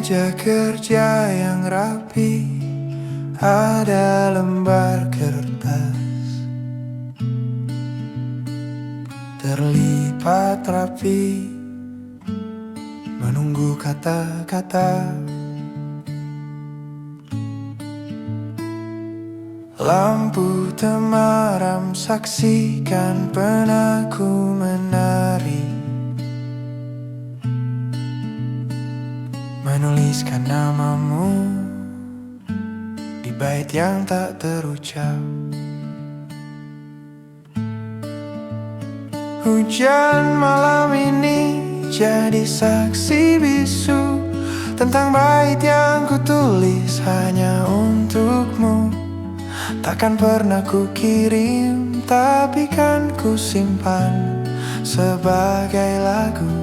meja kerja yang rapi, ada lembar kertas terlipat rapi, menunggu kata-kata. Lampu temaram saksikan penaku menari, menuliskan namamu di bait yang tak terucap. Hujan malam ini jadi saksi bisu tentang bait yang kutulis hanya untukmu. Takkan pernah ku kirim, tapi kan ku simpan sebagai lagu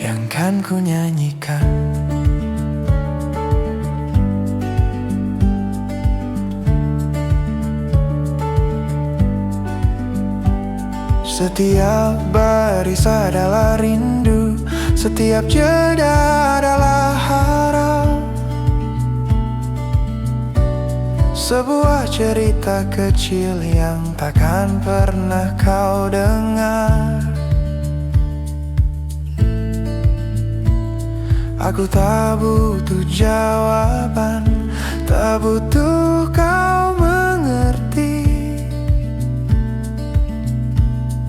yang kan ku nyanyikan. Setiap baris adalah rindu, setiap jeda adalah harap. Sebuah cerita kecil yang takkan pernah kau dengar. Aku tak butuh jawaban, tak butuh kau mengerti.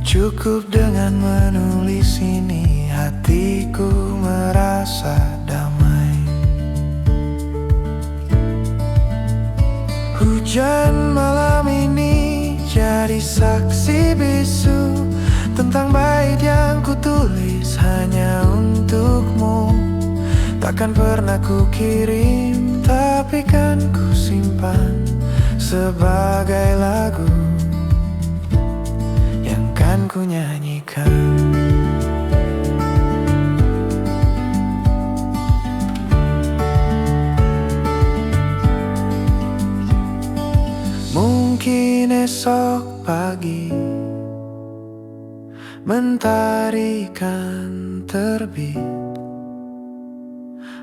Cukup dengan menulis ini, hatiku merasa damai. Hujan malam ini jadi saksi bisu tentang bait yang kutulis hanya untukmu. Takkan pernah ku kirim, tapi kan ku simpan sebagai lagu yang kan ku nyanyikan. Mungkin esok pagi mentari kan terbit,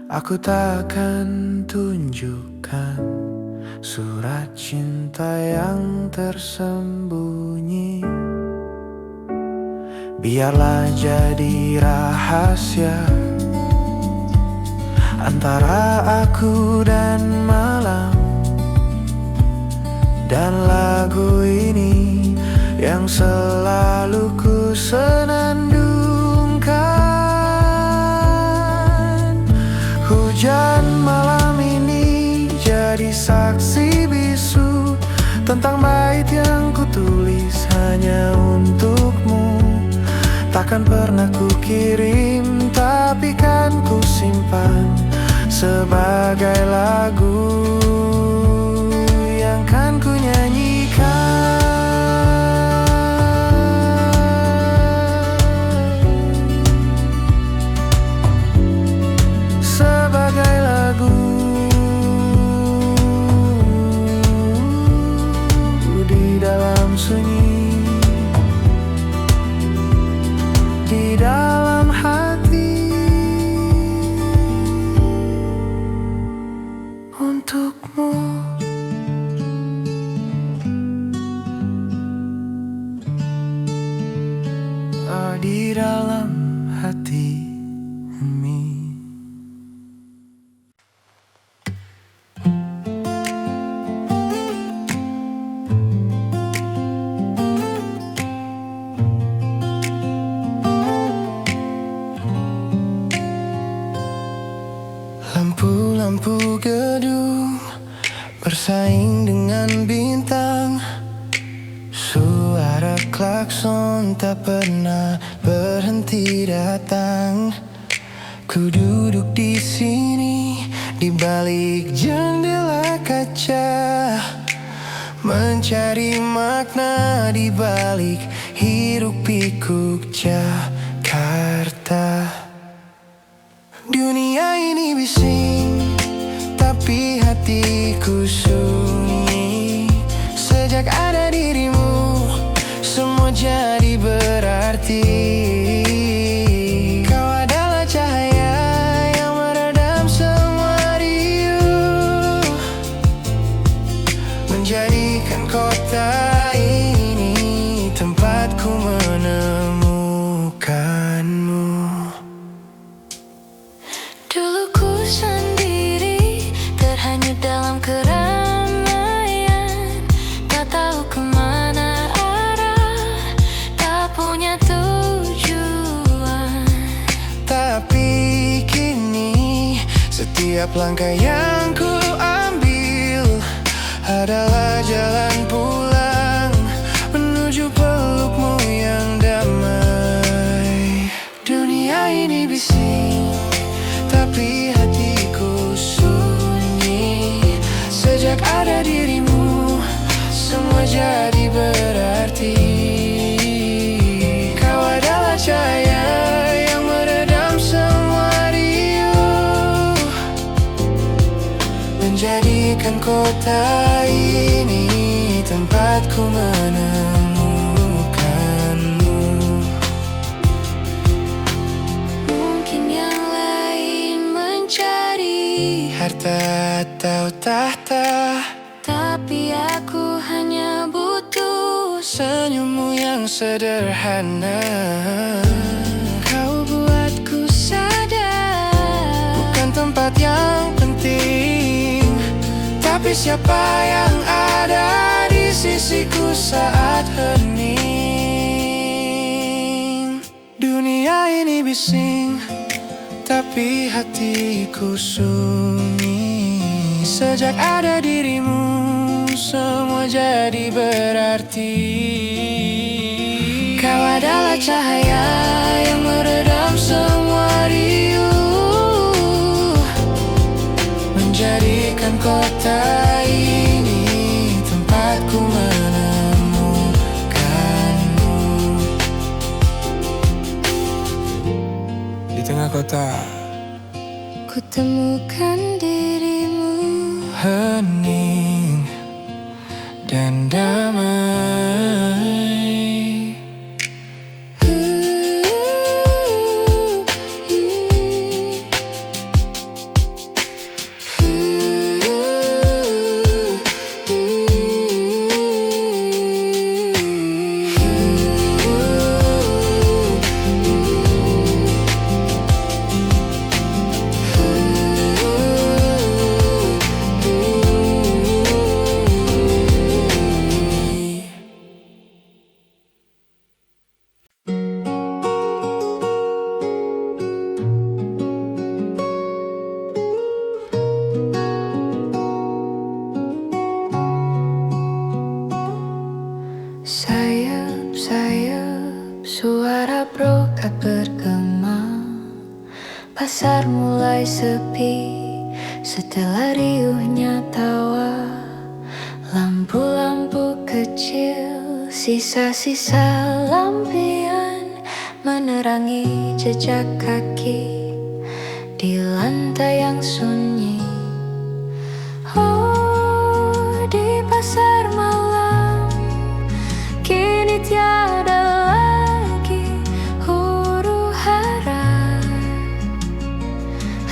aku takkan tunjukkan surat cinta yang tersembunyi. Biarlah jadi rahasia antara aku dan malam, dan lagu ini yang selalu ku senandungkan. Hujan malam ini jadi saksi bisu tentang bait yang kutulis hanya untukmu. Takkan pernah ku kirim, tapi kan ku simpan sebagai lagu yang kan ku nyanyikan. Sebagai lagu di dalam sunyi, di dalam hati, untukmu. Di dalam hati ini. Lampu-lampu gedung bersaing dengan bintang. Suara klakson tak pernah berhenti datang. Ku duduk di sini di balik jendela kaca, mencari makna di balik hiruk pikuk Jakarta. Dunia ini bising, tapi hatiku sunyi. Sejak ada dirimu, semua jadi berarti. Kau adalah cahaya Setiap langkah yang ku ambil adalah jalan pulang menuju pelukmu yang damai. Dunia ini bising, tapi hatiku sunyi. Sejak ada dirimu, semua jadi berarti. Kau adalah cahaya yang meredam semua riuh, menjadikan kota ini tempatku menemukanmu. Mungkin yang lain mencari harta atau tahta, tapi aku hanya butuh senyummu yang sederhana. Kau buatku sadar, bukan tempat yang penting, tapi siapa yang ada di sisiku saat hening. Dunia ini bising, tapi hatiku sunyi. Sejak ada dirimu, semua jadi berarti. Kau adalah cahaya yang meredam semua riuh, menjadikan kota ini tempatku menemukanmu. Di tengah kota ku temukan dirimu, hening dan damai. Sayup-sayup suara brokat bergema. Pasar mulai sepi setelah riuhnya tawa. Lampu-lampu kecil, sisa-sisa lampion menerangi jejak kaki di lantai yang sunyi. Oh, di pasar malam kini tiada lagi huru-hara,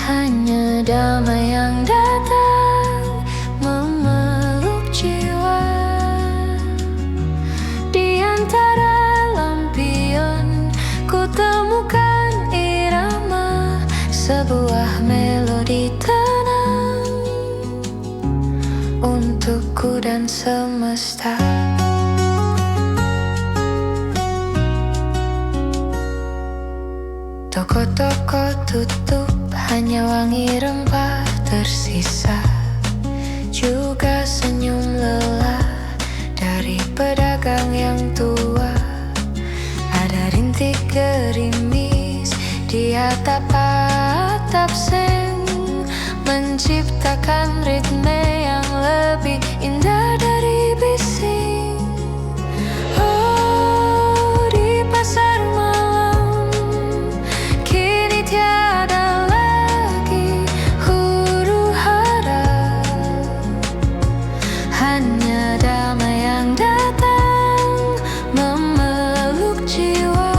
hanya damai yang datang memeluk jiwa. Di antara lampion ku temukan irama sebuah melodi tenang untukku dan semesta. Toko-toko tutup, hanya wangi rempah tersisa. Juga senyum lelah dari pedagang yang tua. Ada rintik gerimis di atap-atap seng, menciptakan ritme yang lebih indah dari bising. Oh, di pasar malam kini tiada lagi huru-hara, hanya damai yang datang memeluk jiwa.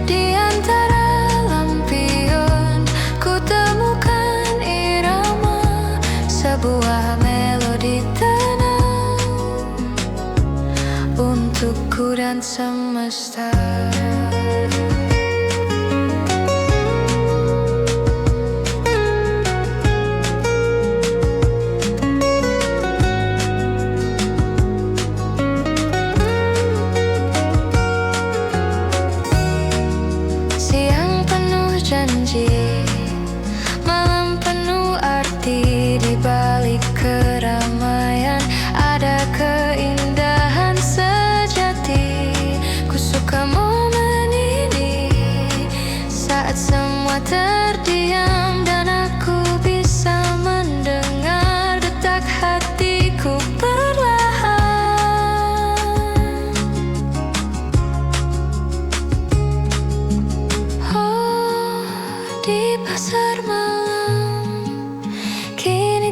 Di antara lampion ku temukan irama sebuah melodi tenang untukku dan semesta.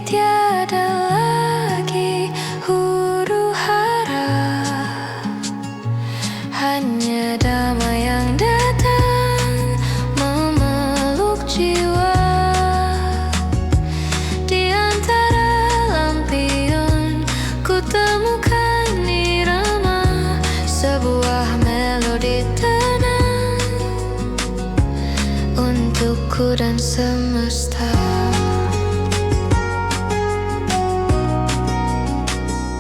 tiada lagi huru hara, hanya damai yang datang memeluk jiwa. Di antara lampion ku temukan irama, sebuah melodi tenang untukku dan semesta.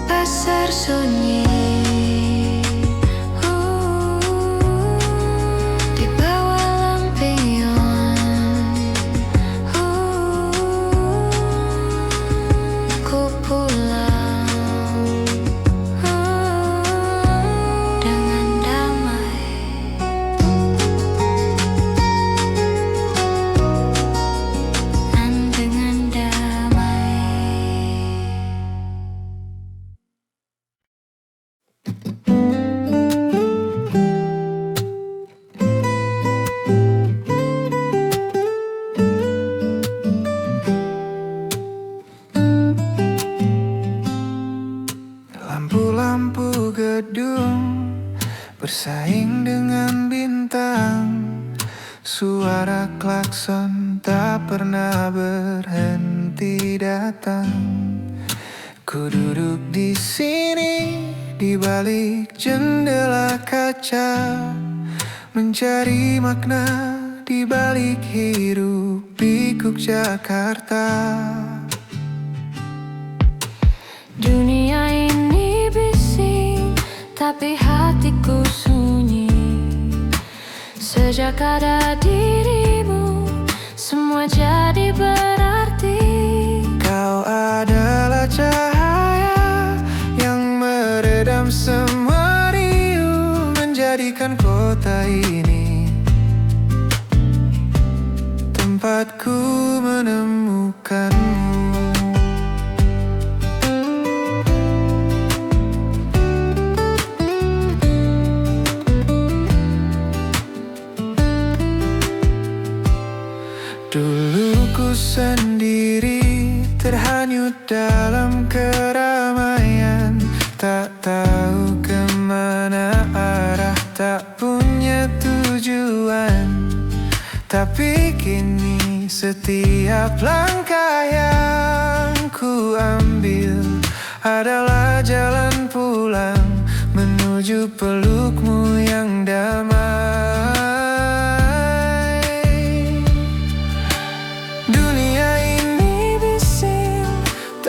Pasar sunyi di bawah lampion, ku pulang dengan damai. Dan dengan damai. Lampu-lampu gedung bersaing dengan bintang. Suara klakson tak pernah berhenti datang. Ku duduk di sini di balik jendela kaca, mencari makna di balik hiruk pikuk Jakarta. Dunia ini bising, tapi hatiku sunyi. Sejak ada dirimu, semua jadi berarti. Kau adalah cahaya yang meredam semua riuh, menjadikan kota ini tempatku menemukanmu. Dulu ku sendiri terhanyut dalam keramaian, tak tahu kemana arah, tak punya tujuan. Tapi kini setiap langkah yang ku ambil adalah jalan pulang menuju pelukmu yang damai.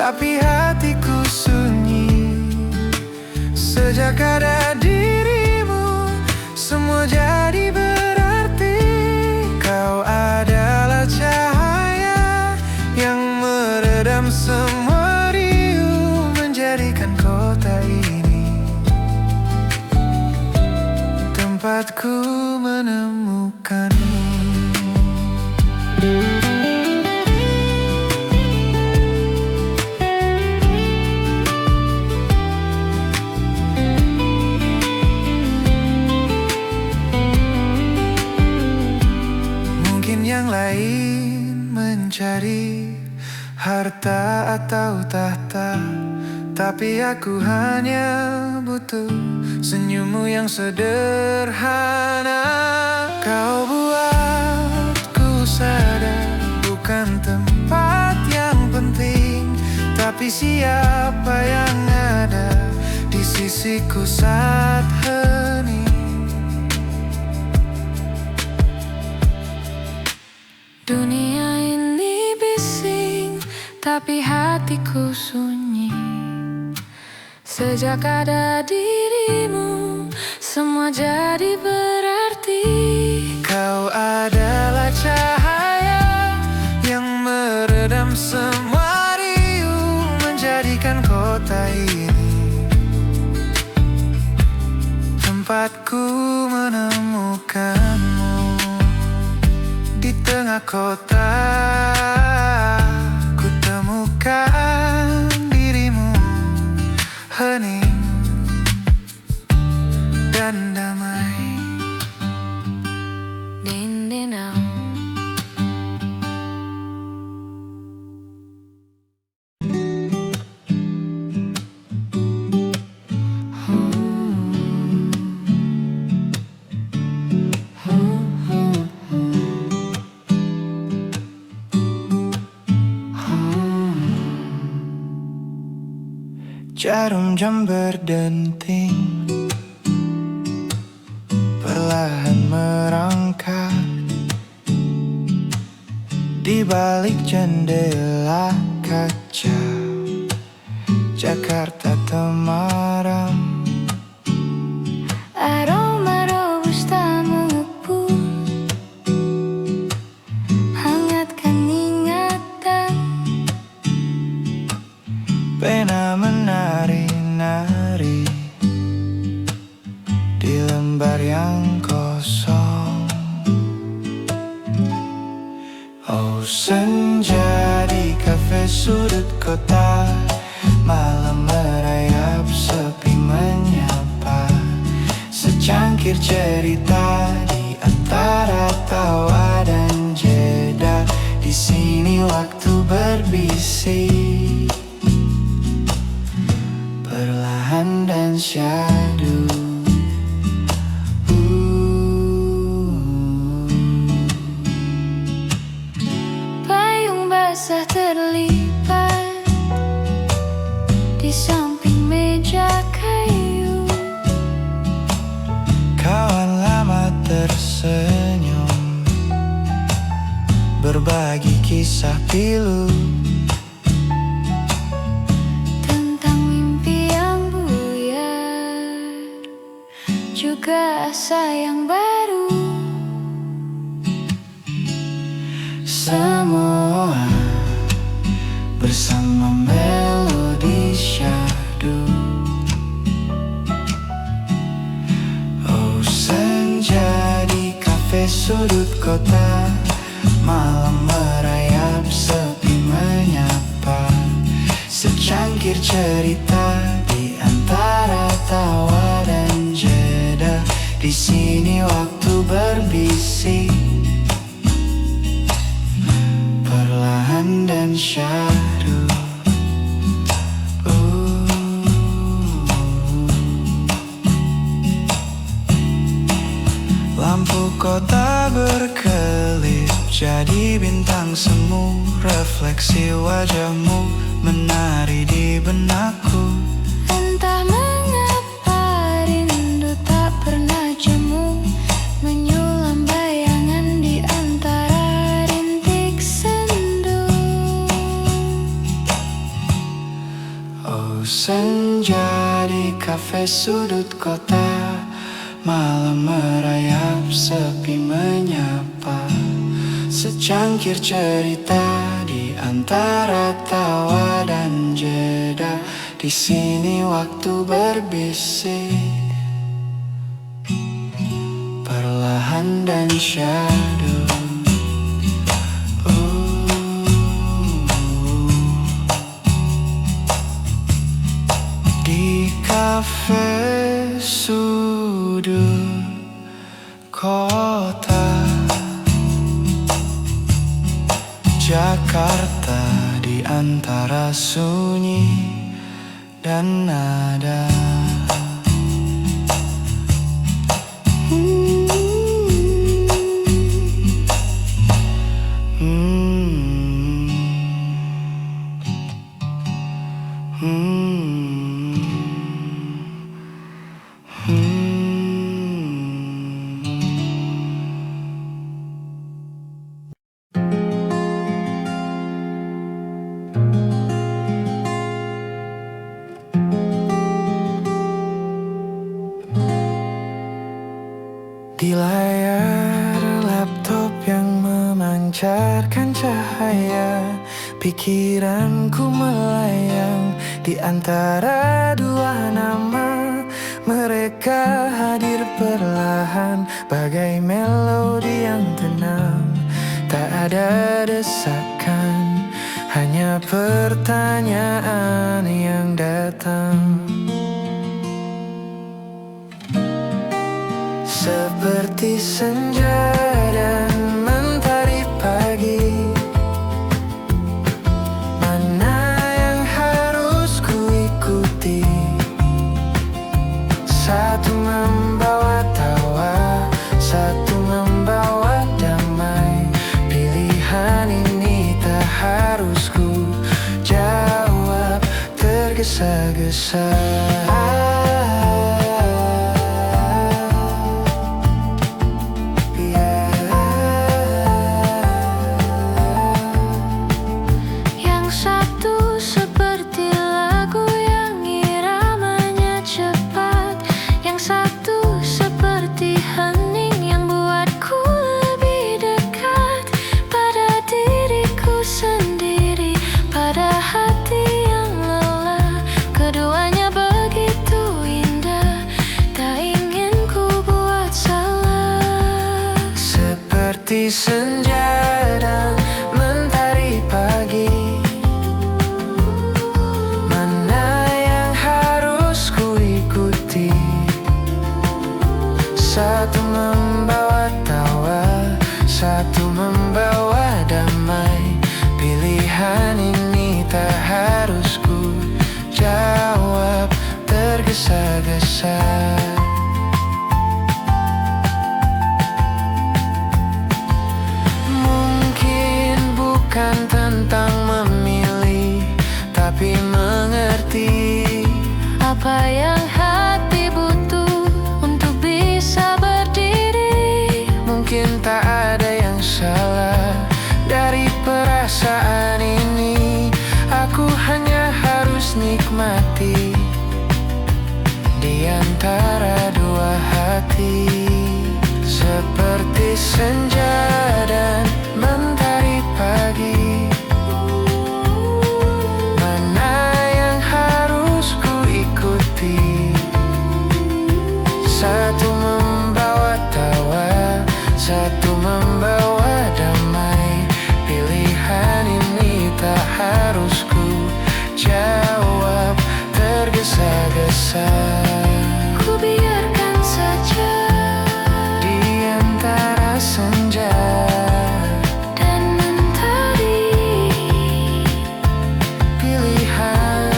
Tapi hatiku sunyi. Sejak ada dirimu, semua jadi berarti. Kau adalah cahaya yang meredam semua riuh, menjadikan kota ini tempatku menemukanmu. Yang lain mencari harta atau tahta, tapi aku hanya butuh senyummu yang sederhana. Kau buatku sadar bukan tempat yang penting, tapi siapa yang ada di sisiku saat hening. Dunia ini bising, tapi hatiku sunyi. Sejak ada dirimu, semua jadi berarti. Kau adalah cahaya yang meredam semua riuh, menjadikan kota ini tempatku menemukanmu. Di tengah kota ku temukan dirimu, hening dan damai. Jarum jam berdenting, perlahan merangkak di balik jendela kaca. Jakarta temaram, Aroma robusta mengepul, hangatkan ingatan. pena menari-nari di lembar yang kosong. Oh senja di kafe sudut kota, malam merayap sepi menyapa. Secangkir cerita di antara tawa dan jeda. Di sini waktu berbisik, perlahan dan syahdu. Payung basah terlipat di samping meja kayu. Kawan lama tersenyum, berbagi kisah pilu. Tentang mimpi yang buyar, juga asa yang baru. Semua bersama melodi syahdu. Oh senja di kafe sudut kota, malam merayap sepi menyapa. Secangkir cerita di antara tawa dan jeda. Di sini waktu berbisik, perlahan dan syahdu. Lampu kota berkelip jadi bintang semu. Refleksi wajahmu menari di benakku. Entah mengapa rindu tak pernah jemu, menyulam bayangan di antara rintik sendu. Oh senja di kafe sudut kota, malam merayap sepi menyapa. Secangkir cerita di antara tawa dan jeda. Di sini waktu berbisik, perlahan dan syahdu. Di kafe sudut kota, Jakarta di antara sunyi dan nada. Di layar laptop yang memancarkan cahaya, pikiranku melayang di antara dua nama. Mereka hadir perlahan bagai melodi yang tenang. Tak ada desakan, hanya pertanyaan yang datang. Seperti senja dan mentari pagi, mana yang harus ku ikuti? Satu membawa tawa, satu membawa damai. Pilihan ini tak harus ku jawab, tergantung tergesa-gesa. Yang satu seperti lagu yang iramanya cepat, yang satu seperti hening yang buatku lebih dekat pada diriku sendiri, pada hati yang lelah. Keduanya begitu indah, tak ingin ku buat salah. Seperti senja dan mentari pagi, mana yang harus ku ikuti? Satu membawa tawa, satu membawa damai. Pilihan ini tak harus ku jawab tergesa-gesa. Mungkin bukan tentang memilih, tapi mengerti Apa yang hati butuh untuk bisa berdiri. mungkin tak ada yang salah dari perasaan ini. Aku hanya harus nikmati di antara dua hati. Seperti senja dan mentari pagi, mana yang harus ku ikuti? Satu membawa tawa, satu membawa damai. Pilihan ini tak harus ku jawab tergesa-gesa. Ku biarkan saja Di antara senja dan mentari, pilihan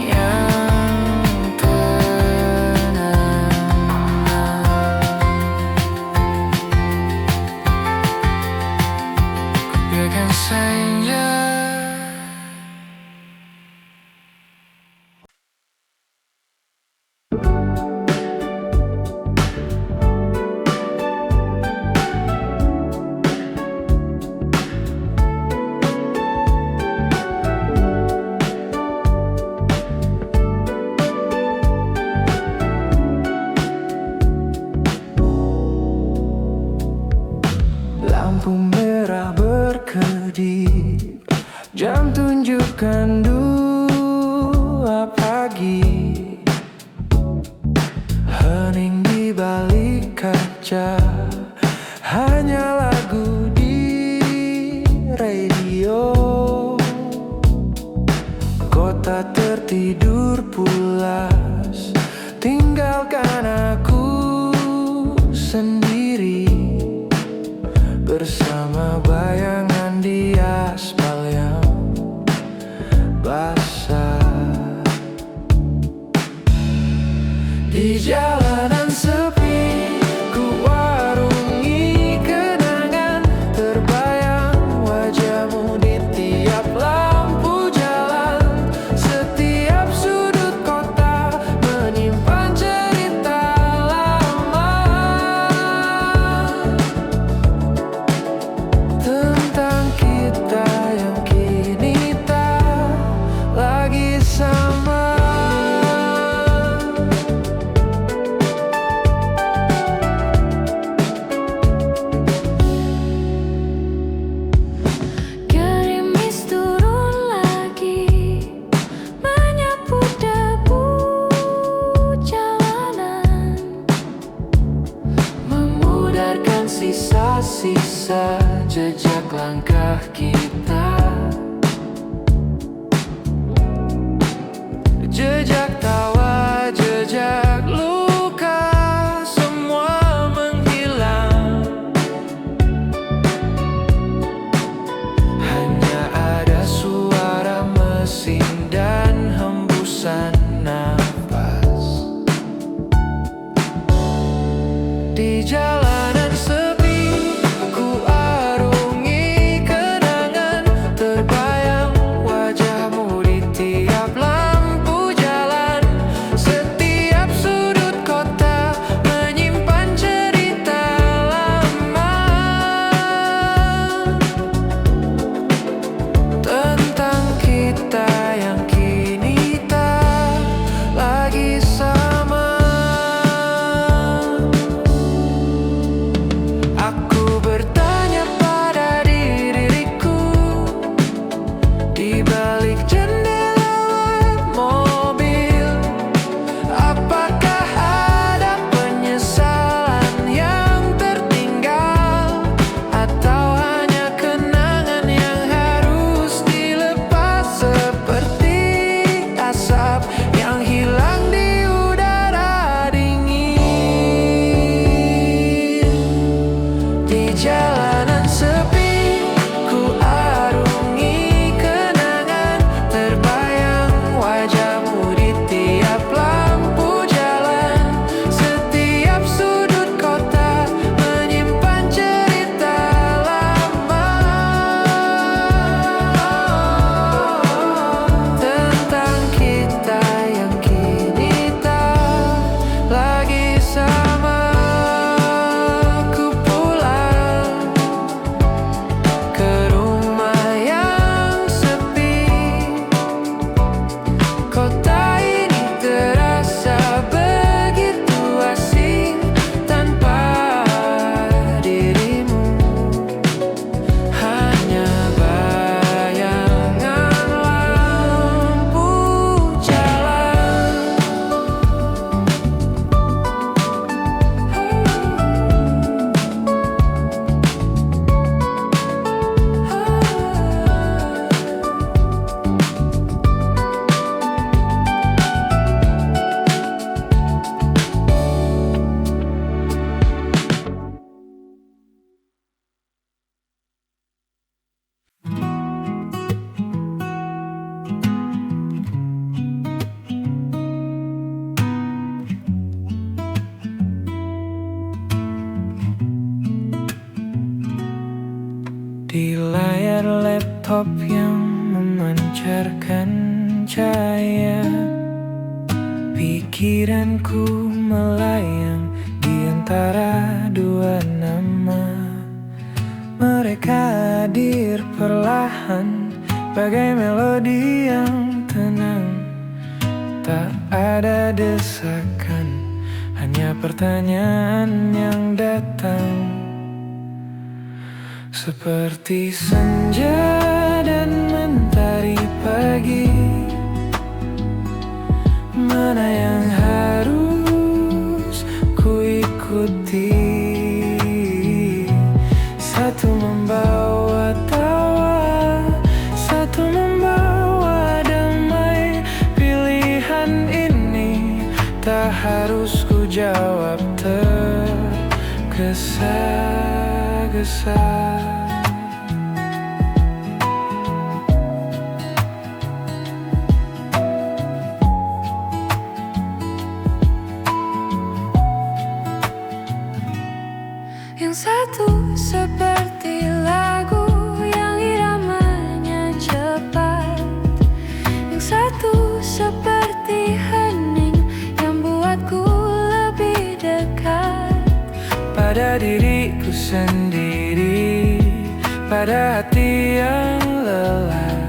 yang tenang. Biarkan saja. Lampu merah berkedip, jam tunjukkan 2 pagi. Hening di balik kaca, hanya lagu di radio. Kota tertidur pulas, tinggalkan aku sendiri bersama bayangan di aspal yang basah. Di jalanan sepi, ku warungi kenangan. Terbayang wajahmu di tiap lampu jalan. Setiap sudut kota menyimpan cerita lama tentang kita yang kini tak lagi sama. gerimis turun lagi, menyapu debu jalanan, Memudarkan sisa-sisa jejak langkah kita. Jejak tawa, jejak luka, semua menghilang. Hanya ada suara mesin dan hembusan nafas. Di jalanan sepi, ku arungi kenangan. Terbayang wajahmu di tiap lampu top yang memancarkan cahaya. Pikiranku melayang di antara dua nama. Mereka hadir perlahan, bagai melodi yang tenang. Tak ada desakan, hanya pertanyaan yang datang. Seperti senja dan mentari pagi, mana yang harus ku ikuti? Satu membawa tawa, satu membawa damai. Pilihan ini tak harus ku jawab tergesa-gesa. Yang satu seperti lagu yang iramanya cepat, yang satu seperti hening yang buatku lebih dekat Pada diriku sendiri, pada hati yang lelah.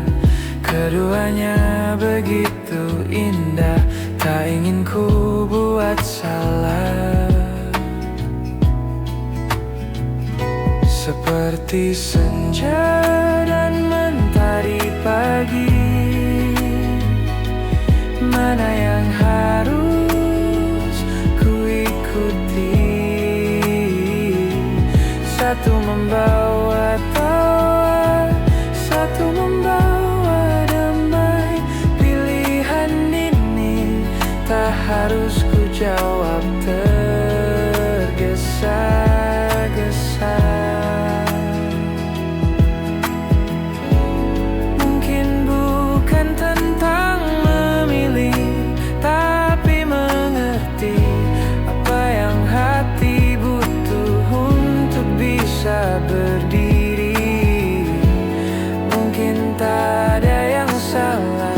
Keduanya begitu indah, tak ingin ku buat salah. Seperti senja dan mentari pagi, mana yang harus ku ikuti? Satu membawa tawa, satu membawa damai. Pilihan ini tak harus ku jawab tergesa-gesa. Berdiri, mungkin tak ada yang salah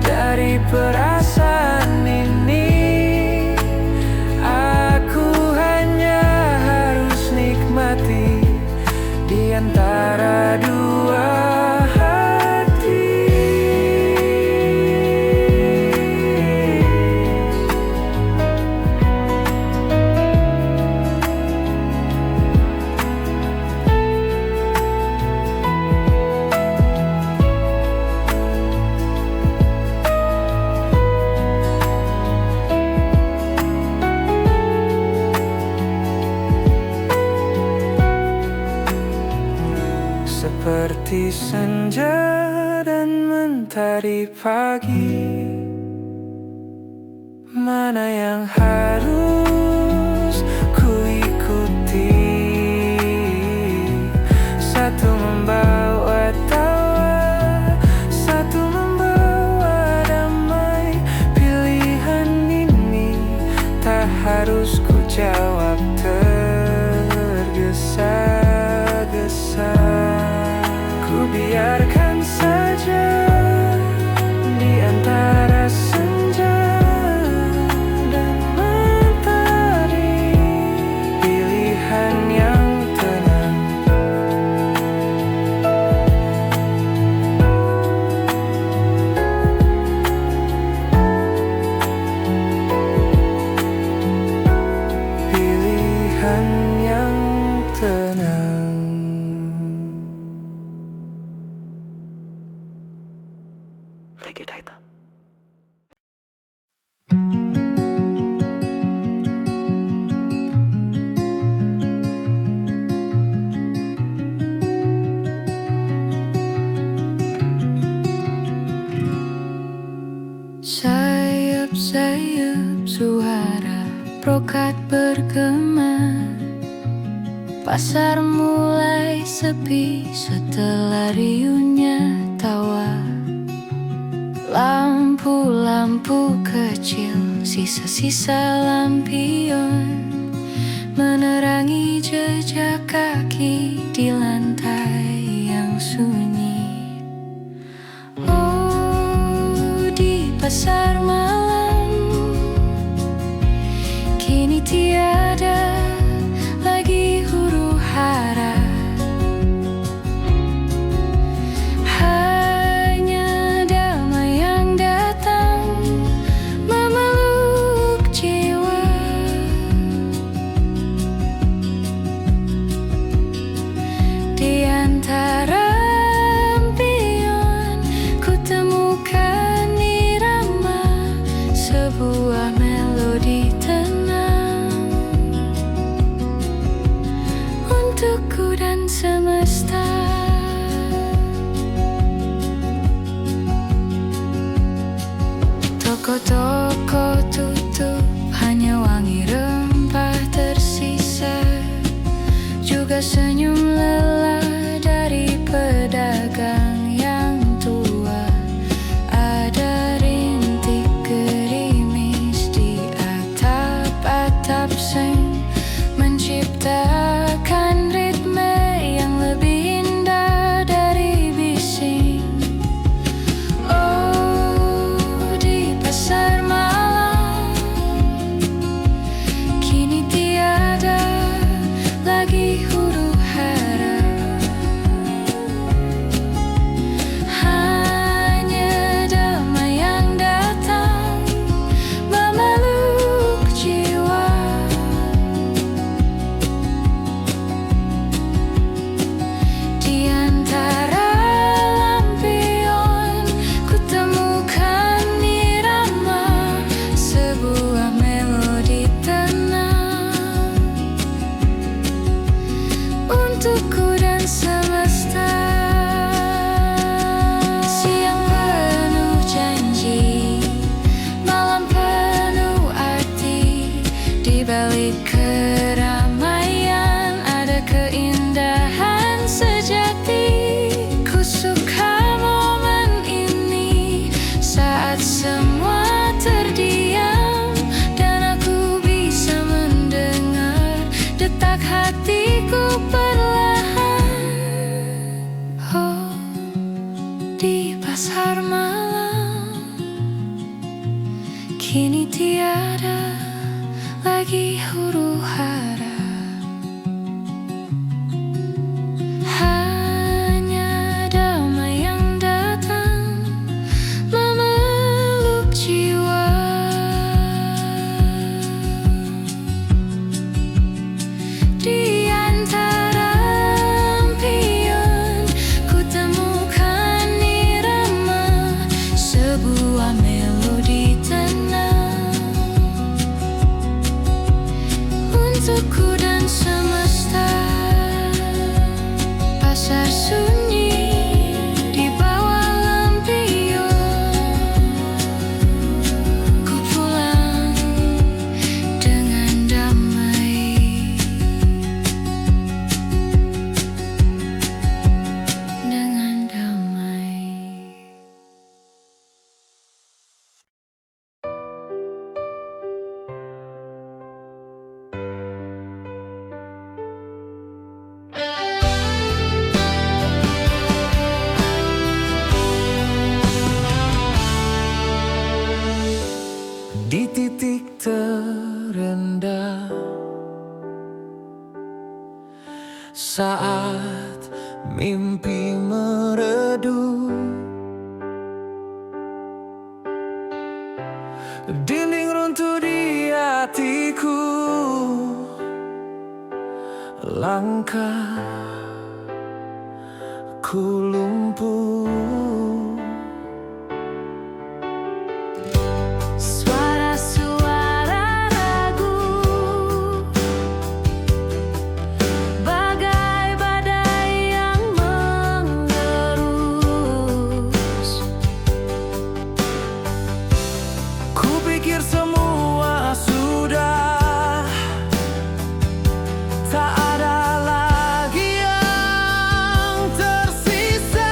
dari perasaan ini. Aku hanya harus nikmati di antara dua hati. Seperti senja dan mentari pagi, mana yang harus ku ikuti? Satu membawa tawa, satu membawa damai. Pilihan ini tak harus ku jawab tergesa-gesa. Biarkan saja di antara senja dan mentari. Pilihan yang tenang. Pilihan yang tenang. Sayup-sayup suara brokat bergema. Pasar mulai sepi setelah riuhnya tawa. Lampu-lampu kecil, sisa-sisa lampion menerangi jejak kaki di lantai yang sunyi. pasar malam. Kini tiada lagi huru hara, hanya damai yang datang memeluk jiwa. Di antara impian ku temukan irama sebuah melodi tenang untukku dan semesta. Toko-toko tutup, hanya wangi rempah tersisa, juga senyum lelah dari pedagang yang tua. Ada rintik gerimis di atap-atap seng, menciptakan ritme yang lebih indah dari bising. Oh, di pasar malam kini tiada lagi huru hara, hanya damai yang datang memeluk jiwa. Di antara lampion ku temukan irama sebuah melodi tenang untukku dan semesta. Siang penuh janji, malam penuh arti. Di balik keramaian ada keindahan sejati. Ku suka momen ini saat semua terdiam dan aku bisa mendengar detak hatiku perlahan. Oh, di pasar malam kini tiada lagi huru hara, hanya damai yang datang memeluk jiwa. Di antara impian ku temukan irama sebuah melodi tenang untukku dan semesta. Pasar sunyi di bawah lampion, ku pulang dengan damai, dengan damai. Di titik terendah saat mimpi meredup, dinding runtuh di hatiku, langkah ku lumpuh. Suara-suara ragu bagai badai yang mengerus. Kupikir semua sudah tak ada lagi yang tersisa.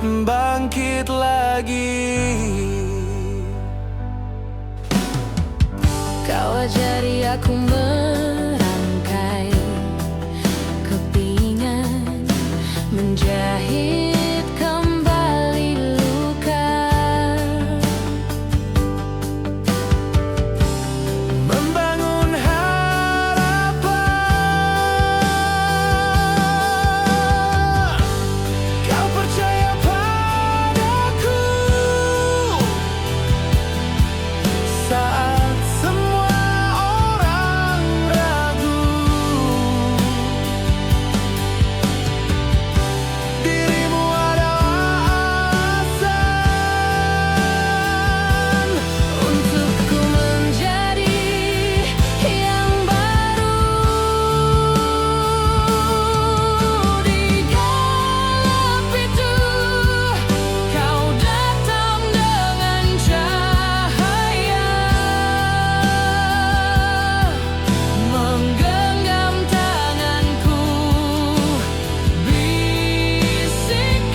bangkit lagi. Kau ajari aku merangkai kepingan, menjahit kembali luka, membangun harapan. Kau percaya padaku saat semua orang ragu. Dirimu adalah alasan untukku menjadi yang baru. Di gelap itu kau datang dengan cahaya, menggenggam tanganku, bisikan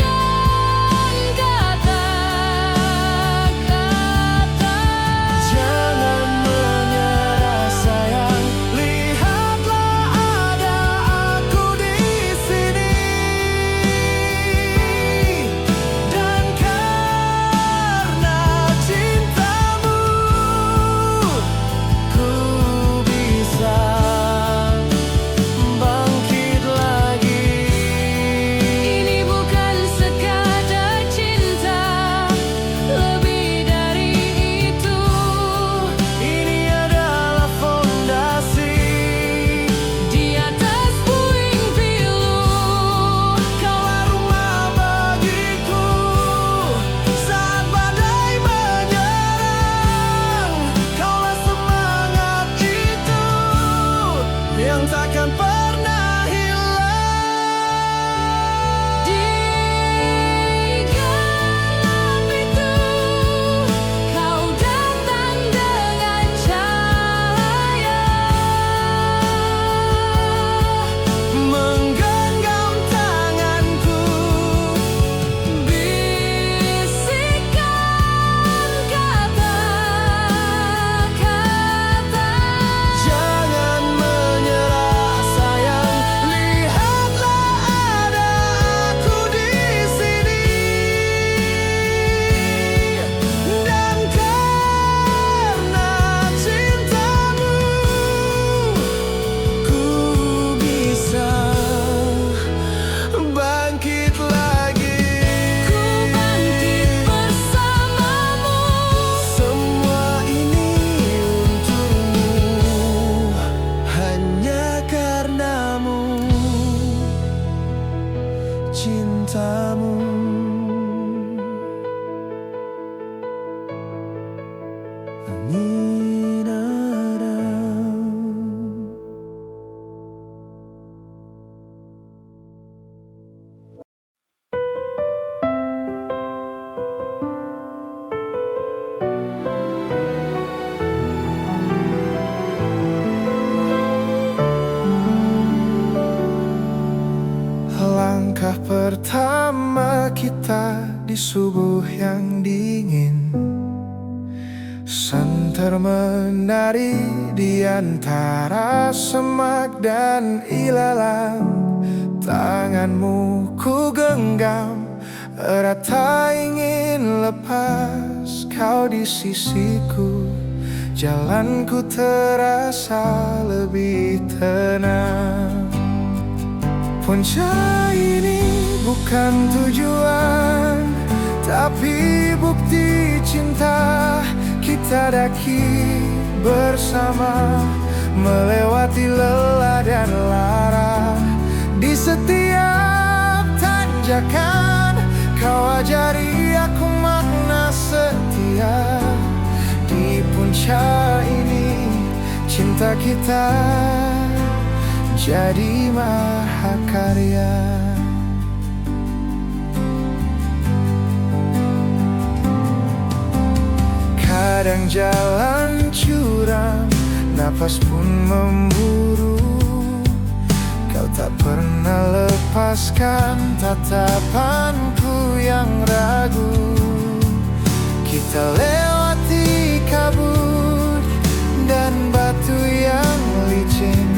kata-kata. Jangan menyerah sayang, lihatlah ada aku di sini. Dan karena cintamu, ku bisa bangkit lagi. Ini bukan sekadar cinta, lebih dari itu. Ini adalah fondasi. Di atas puing pilu, Kaulah rumah bagiku saat badai menyerang. Kaulah semangat itu yang takkan pernah hilang. di gelap itu kau datang dengan cahaya, Menggenggam tanganku, bisikan kata-kata. jangan menyerah sayang, lihatlah ada aku di sini. Dan karena cintamu, ku bisa bangkit lagi. Ku bangkit bersamamu, Semua ini untukmu, hanya karenamu, cintamu. Aminadam. Langkah pertama kita di subuh yang dingin, santer menari di antara semak dan ilalang. Tanganmu ku genggam erat, tak ingin lepas kau di sisiku. Jalanku terasa lebih tenang. Punca ini bukan tujuan, tapi bukti cinta kita daki bersama, melewati lelah dan lara. Di setiap tanjakan kau ajari aku makna setia. Di punca ini cinta kita jadi mahakarya. Kadang jalan curam, napas pun memburu. Kau tak pernah lepaskan tatapanku yang ragu. Kita lewati kabut dan batu yang licin.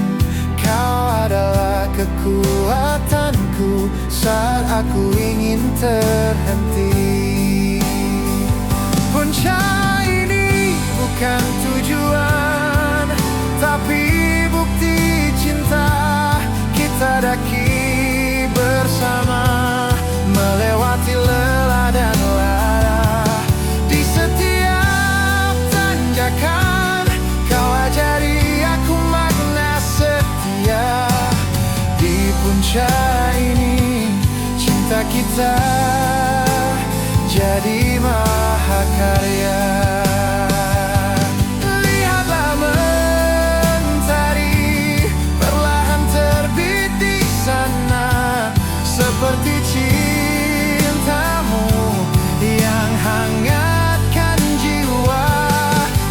Kau adalah kekuatanku saat aku ingin terhenti. Puncak ini bukan tujuan, tapi bukti cinta. Kita daki bersama, melewati lelah dan lara. Di setiap tanjakan kau ajari aku makna setia. Di puncak ini cinta kita jadi mahakarya. Lihatlah mentari perlahan terbit di sana, seperti cintamu yang hangatkan jiwa.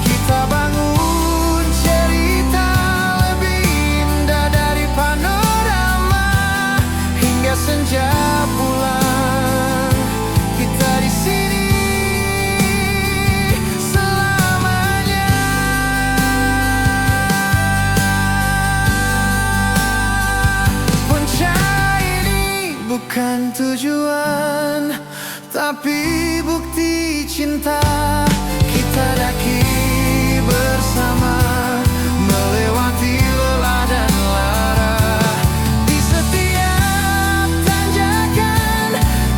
Kita bangun cerita lebih indah dari panorama. Hingga senja pulang, kita di sini selamanya. Puncak ini bukan tujuan, tapi bukti cinta. Kita daki bersama, melewati lelah dan lara. Di setiap tanjakan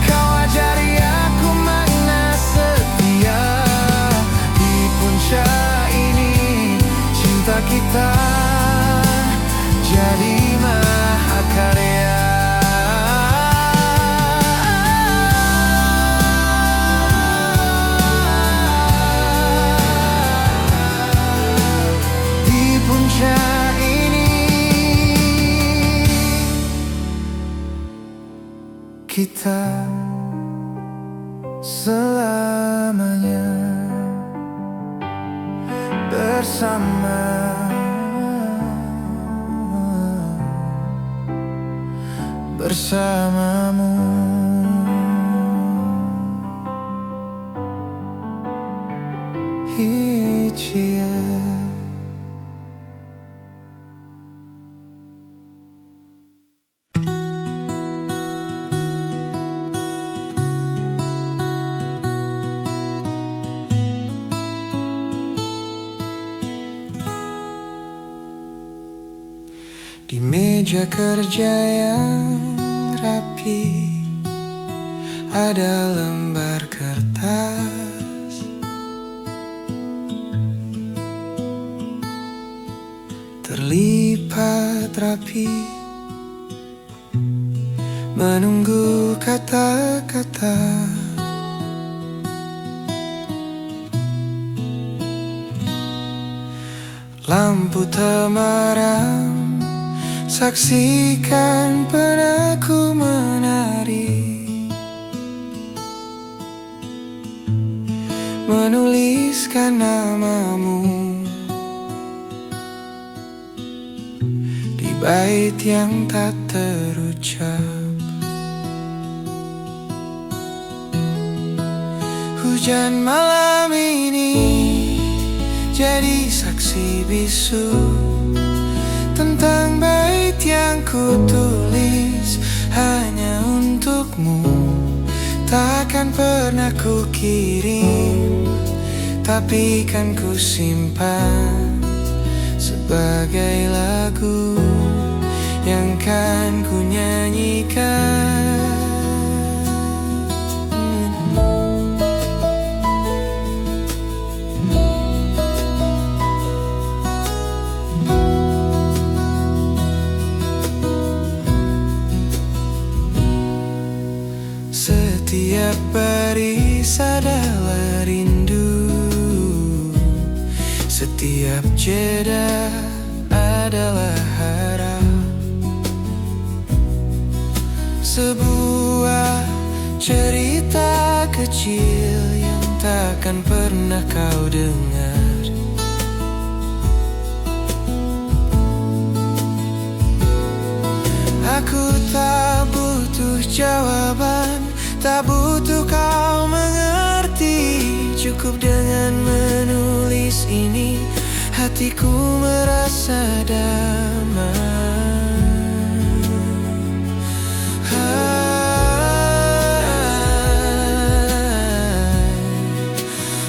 kau ajari aku makna setia. Di puncak ini cinta kita jadi mahakarya. Di puncak ini kita selamanya bersama, bersamamu. Hijriah. Di meja kerja yang rapi ada lembar kertas, terlipat rapi, menunggu kata-kata. Lampu temaram saksikan penaku menari, menuliskan namamu di bait yang tak terucap. Hujan malam ini jadi saksi bisu tentang bait yang ku tulis hanya untukmu. Takkan pernah ku kirim, tapi kan ku simpan sebagai lagu yang kan ku nyanyikan. Setiap baris adalah rindu, setiap jeda adalah harap. Sebuah cerita kecil yang takkan pernah kau dengar. Aku tak butuh jawaban, tak butuh hatiku merasa damai.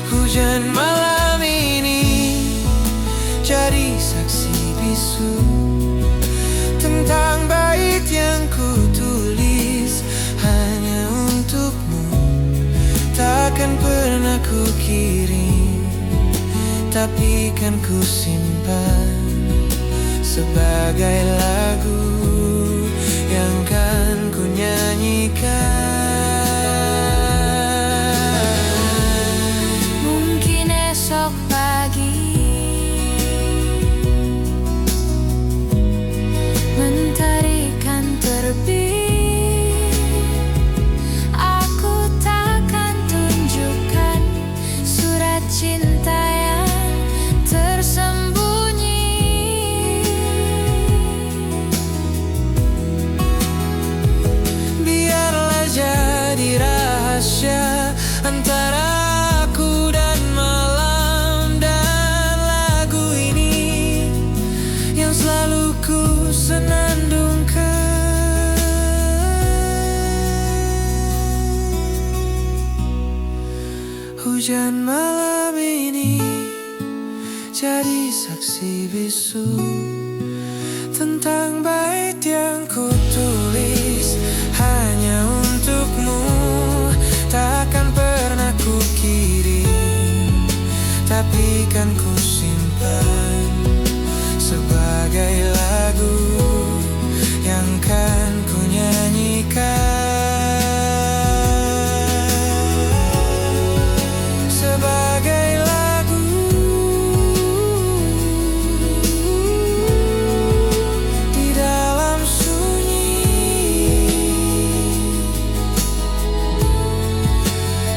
Hujan malam ini jadi saksi bisu tentang bait yang ku tulis hanya untukmu. Takkan pernah ku kirim, tapi kan ku simpan sebagai lagu yang kan ku nyanyikan. Mungkin esok pagi mentari kan terbit, aku takkan tunjukkan surat cinta yang tersembunyi. Biarlah jadi rahasia antara aku dan malam, dan lagu ini yang selalu ku senandungkan. Hujan malam ini jadi saksi bisu tentang bait yang ku tulis hanya untukmu. Takkan pernah ku kirim, tapi kan ku simpan sebagai lagu yang kan ku nyanyikan. Sebagai lagu di dalam sunyi,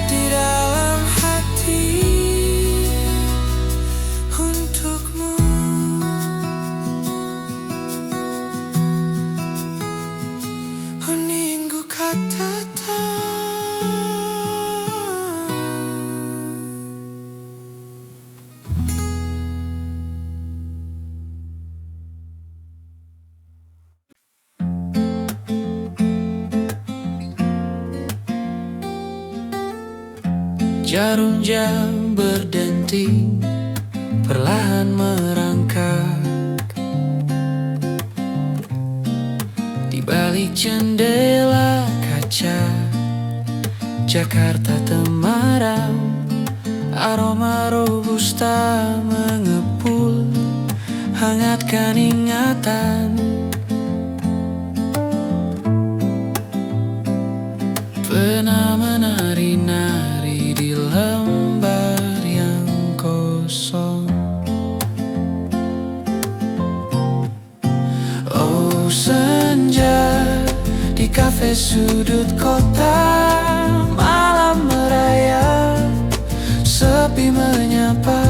di dalam hati untukmu. Meninggu kata jarum jam berdenting perlahan merangkak di balik jendela kaca. Jakarta temaram, aroma robusta mengepul, hangatkan ingatan. Pernah menari-nari di lembar yang kosong. Oh senja di kafe sudut kota, malam merayap, sepi menyapa.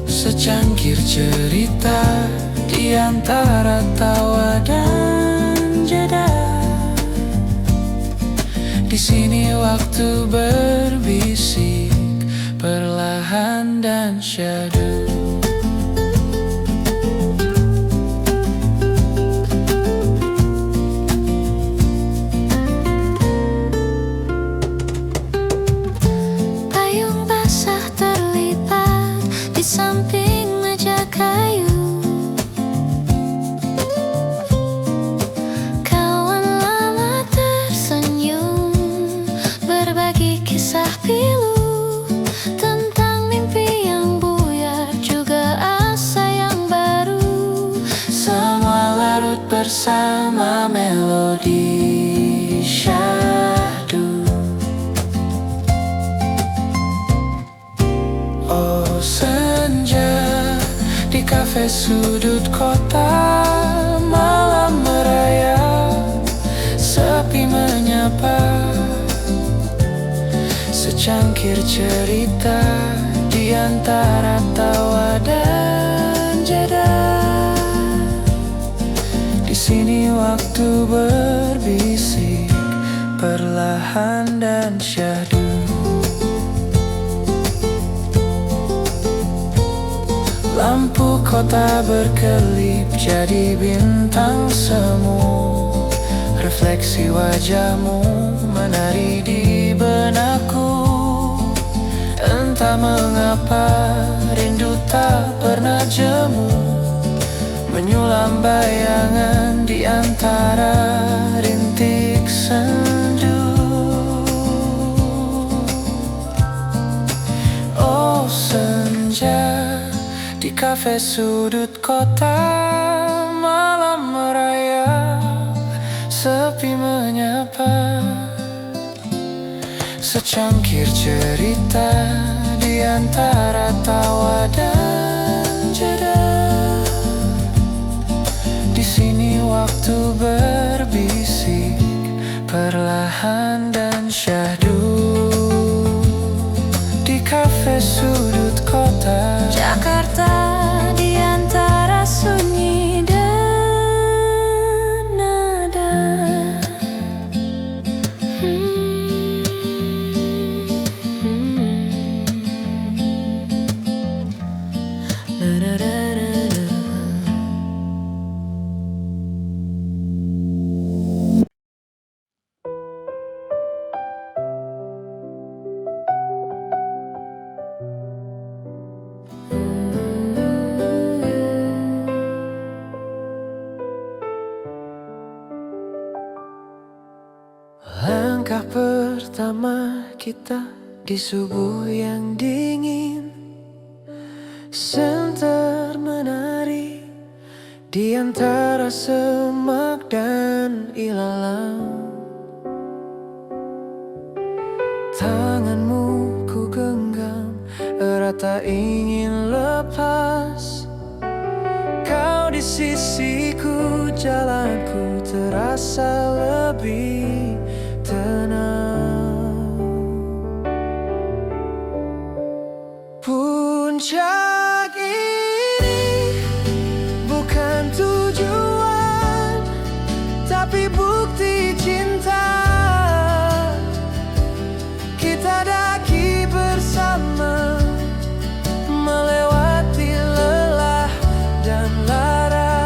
Secangkir cerita di antara tawa dan jeda. Di sini waktu berbisik perlahan dan syahdu. Payung basah terlipat di samping meja kayu. Kawan lama tersenyum, berbagi kisah pilu tentang mimpi yang buyar, juga asa yang baru. Semua larut bersama melodi syahdu. Oh senja di kafe sudut kota, malam merayap, sepi menyapa. Secangkir cerita di antara tawa dan jeda. Di sini waktu berbisik perlahan dan syahdu. Lampu kota berkelip jadi bintang semu. Refleksi wajahmu menari di benakku. Entah mengapa rindu tak pernah jemu, menyulam bayangan di antara rintik sendu. Oh senja di kafe sudut kota, malam merayap, sepi menyapa. Secangkir cerita di antara tawa dan jeda. Di sini waktu berbisik, perlahan dan syahdu. Di kafe sudut kota Jakarta di antara sunyi dan nada. Langkah pertama kita di subuh yang dingin, senter menari di antara semak dan ilalang. Tanganmu ku genggam erat tak ingin lepas. Kau di sisiku, jalanku terasa lebih tenang. Puncak ini bukan tujuan, tapi bukti cinta. Kita daki bersama, melewati lelah dan lara.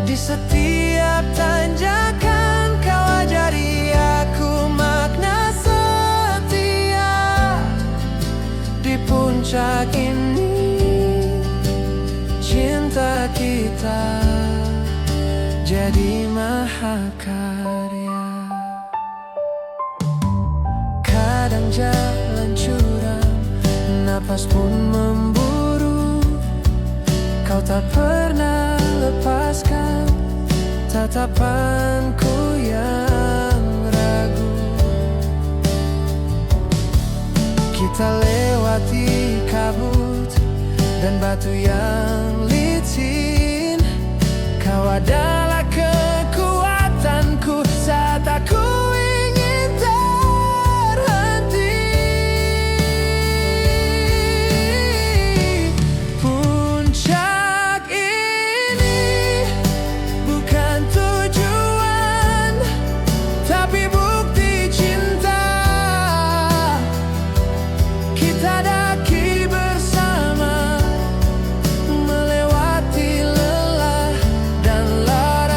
Di setiap tanjakan kau ajari aku makna setia. Di puncak ini cinta kita jadi mahakarya. Kadang jalan curam, napas pun memburu. Kau tak pernah lepaskan tatapanku yang ragu. Kita lewati kabut dan batu yang licin. Kau adalah kekuatanku saat aku ingin terhenti. Puncak ini bukan tujuan, tapi bukti cinta. Kita daki bersama, melewati lelah dan lara.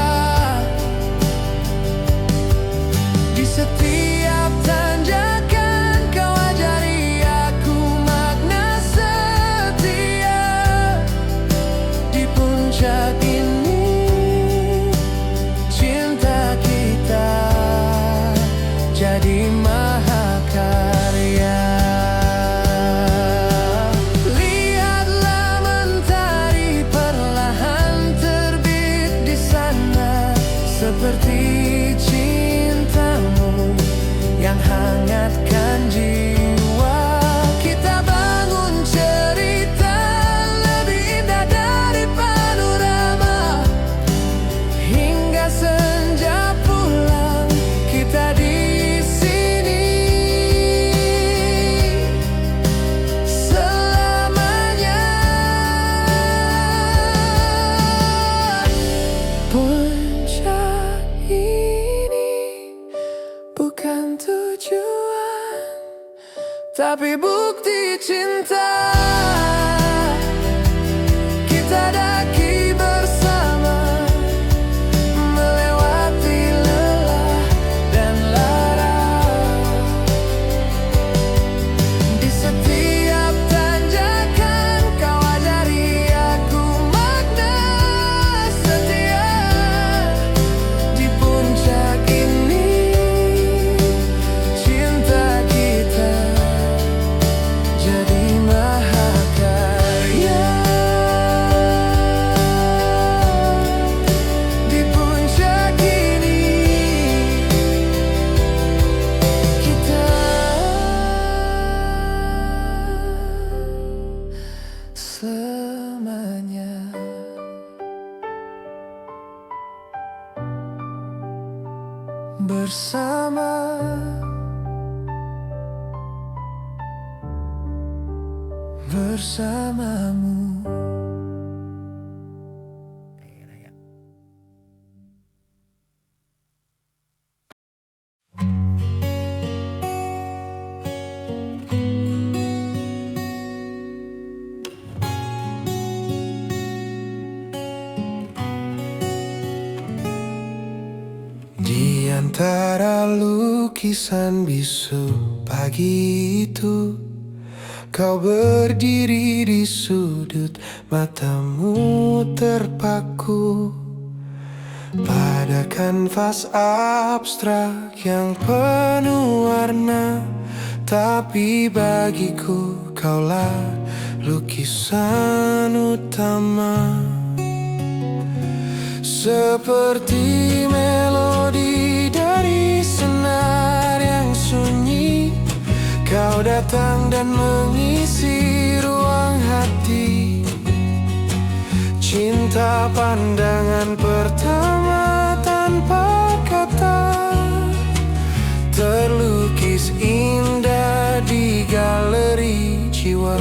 tapi bukti cinta kita daki bersama, melewati lelah dan lara. Di setiap tanjakan kau ajari aku makna setia. Di puncak ini cinta kita jadi mahakarya. Di puncak ini kita selamanya. Bersama, bersamamu. Di antara lukisan bisu pagi itu, kau berdiri di sudut, matamu terpaku pada kanvas abstrak yang penuh warna. Tapi bagiku kaulah lukisan utama. Seperti melodi dari senar yang sunyi, kau datang dan mengisi ruang hati. Cinta pandangan pertama tanpa kata, terlukis indah di galeri jiwa.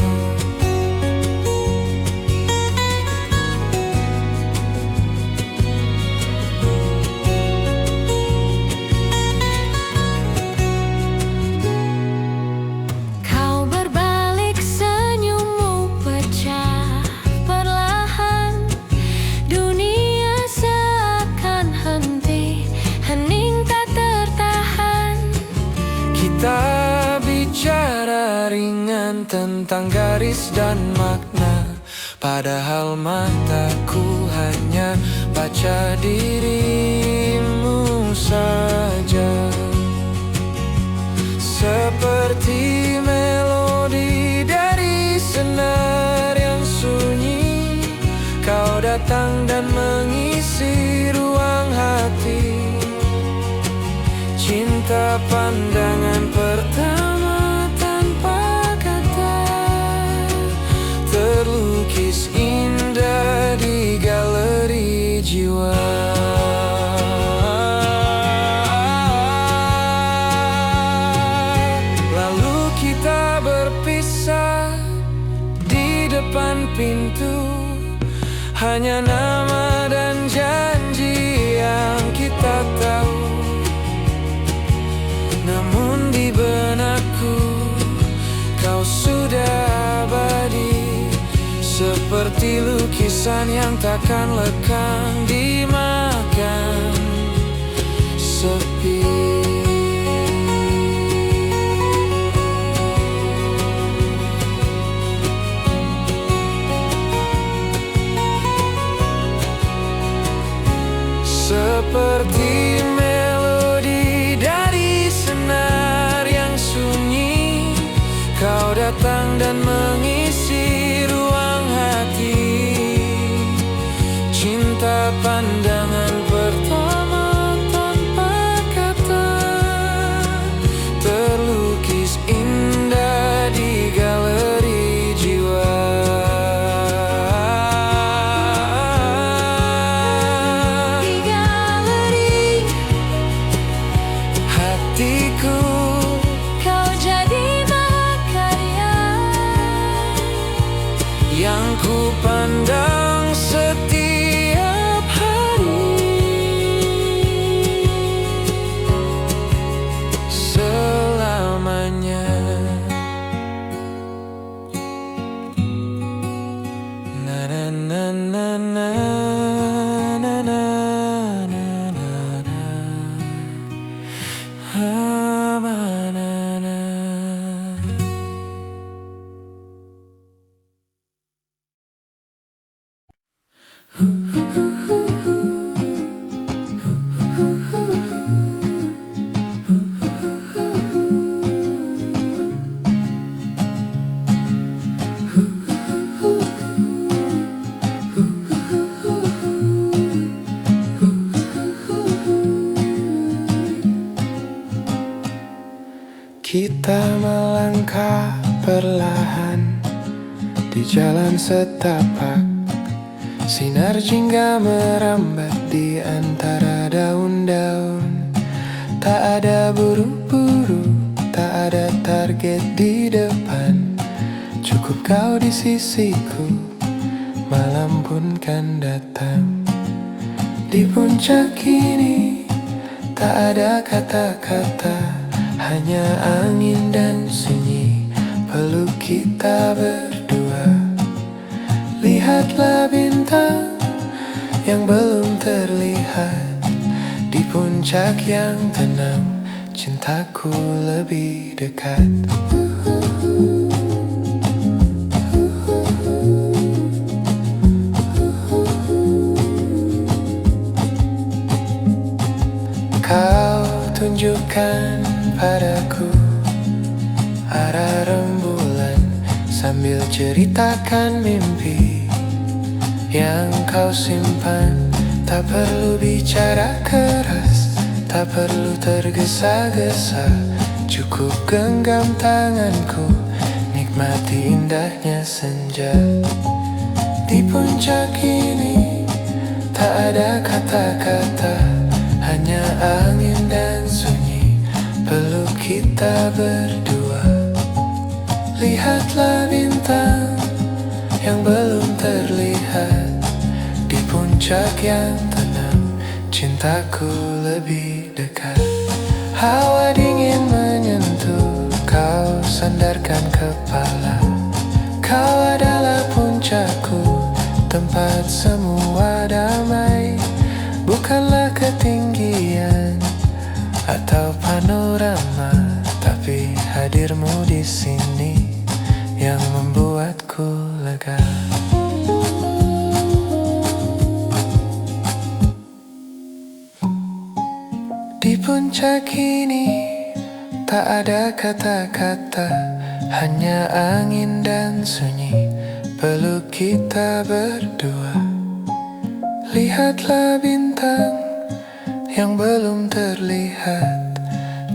Kita bicara ringan tentang garis dan makna, padahal mataku hanya baca dirimu saja. Seperti melodi dari senar yang sunyi, kau datang dan mengisi ruang hati. Cinta pandangan pertama tanpa kata, terlukis indah di galeri jiwa. Lalu kita berpisah di depan pintu, hanya nama dan janji yang kita tahu. Namun di benakku kau sudah abadi, seperti lukisan yang takkan lekang dimakan sepi. Seperti melodi dari senar yang sunyi, kau datang dan mengisi ruang hati. Cinta pandangan pertama tanpa kata, Amanana. Kita melangkah perlahan di jalan setapak. Sinar jingga merambat di antara daun-daun. Tak ada buru-buru, tak ada target di depan. Cukup kau di sisiku, malam pun kan datang. Di puncak ini tak ada kata-kata, hanya angin dan sunyi peluk kita berdua. Lihatlah bintang yang belum terlihat. Di puncak yang tenang, cintaku lebih dekat. Kau tunjukkan padaku arah rembulan sambil ceritakan mimpi yang kau simpan. Tak perlu bicara keras, tak perlu tergesa-gesa. Cukup genggam tanganku, nikmati indahnya senja. Di puncak ini tak ada kata-kata, hanya angin dan sunyi peluk kita berdua. Lihatlah bintang yang belum terlihat. Di puncak yang tenang, cintaku lebih dekat. Hawa dingin menyentuh, kau sandarkan kepala. Kau adalah puncakku, tempat semua damai. Bukanlah ketinggian atau panorama, tapi hadirmu di sini yang membuatku lega. Di puncak ini tak ada kata-kata, hanya angin dan sunyi peluk kita berdua. Lihatlah bintang yang belum terlihat.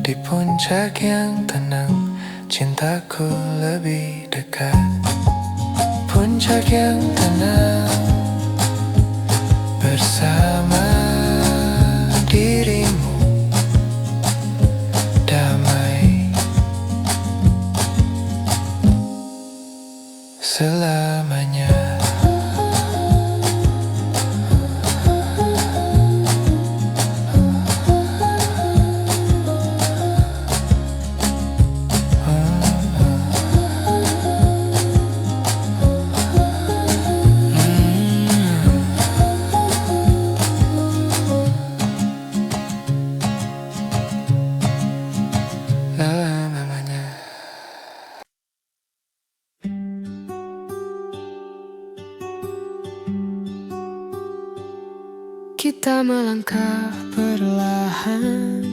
Di puncak yang tenang, cintaku lebih dekat. Puncak yang tenang bersama dirimu, damai selamanya. Kita melangkah perlahan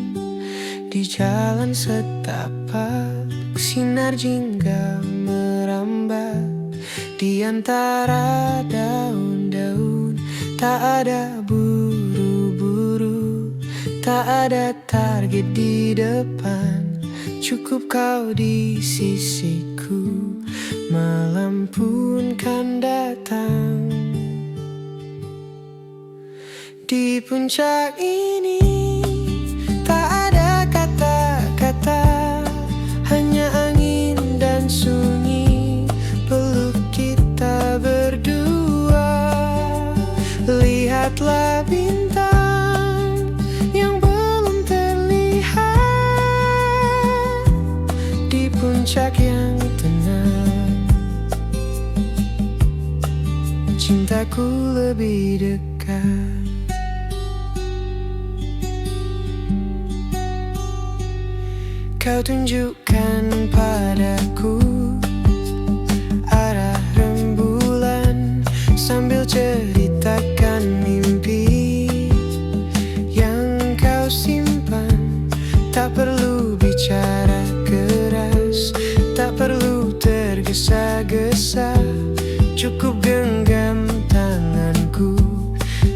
di jalan setapak. Sinar jingga merambat di antara daun-daun. Tak ada buru-buru, tak ada target di depan. Cukup kau di sisiku, malam pun kan datang. Di puncak ini tak ada kata-kata, hanya angin dan sunyi peluk kita berdua. Lihatlah bintang yang belum terlihat. Di puncak yang tenang, cintaku lebih dekat. kau tunjukkan padaku arah rembulan sambil ceritakan mimpi yang kau simpan. Tak perlu bicara keras, tak perlu tergesa-gesa, cukup genggam tanganku,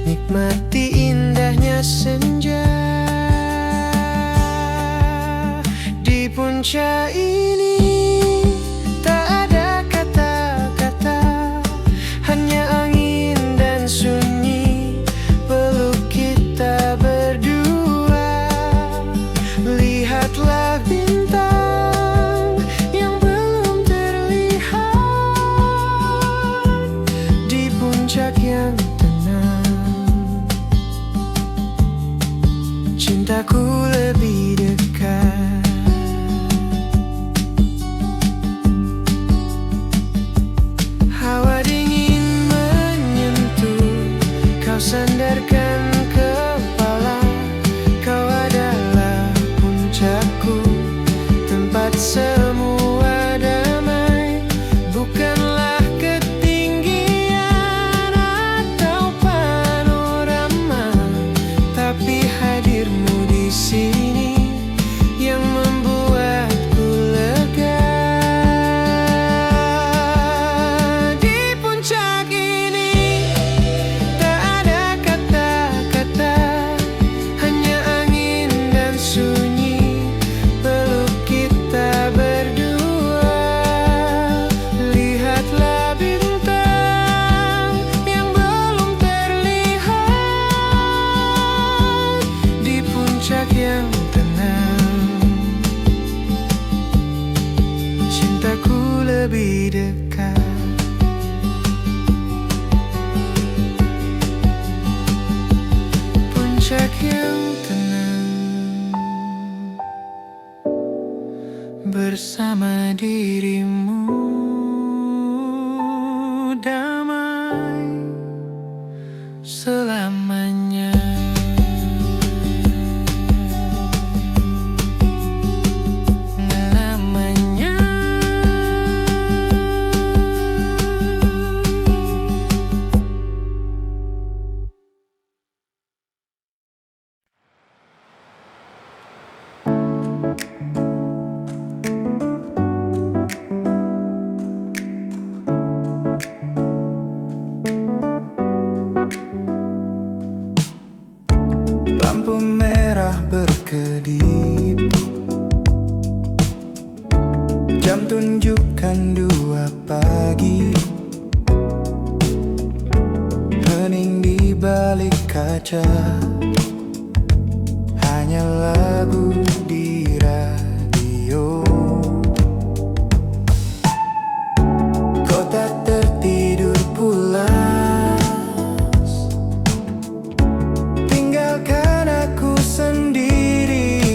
nikmati indahnya senja. Di puncak ini tak ada kata-kata, hanya angin dan sunyi, peluk kita berdua. Lihatlah bintang yang belum terlihat di puncak yang tenang. Cintaku lebih dekat. Hawa dingin menyentuh, kau sandarkan kepala. Kau adalah puncakku, tempat semua damai. Bukanlah ketinggian atau panorama, tapi hadirmu di sini yang membuatku lega. Di puncak ini tak ada kata-kata, hanya angin dan sunyi, peluk kita berdua. Lihatlah bintang yang belum terlihat di puncak yang tenang. Cintaku lebih dekat. Puncak yang tenang, bersama dirimu damai selamanya. Lamanya. Lampu merah berkedip, jam tunjukkan 2 pagi. Hening di balik kaca, hanya lagu di radio. Kota tertidur pulas, tinggalkan aku sendiri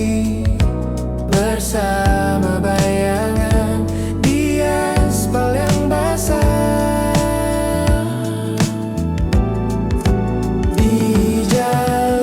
bersama bayangan di aspal yang basah. Di jalan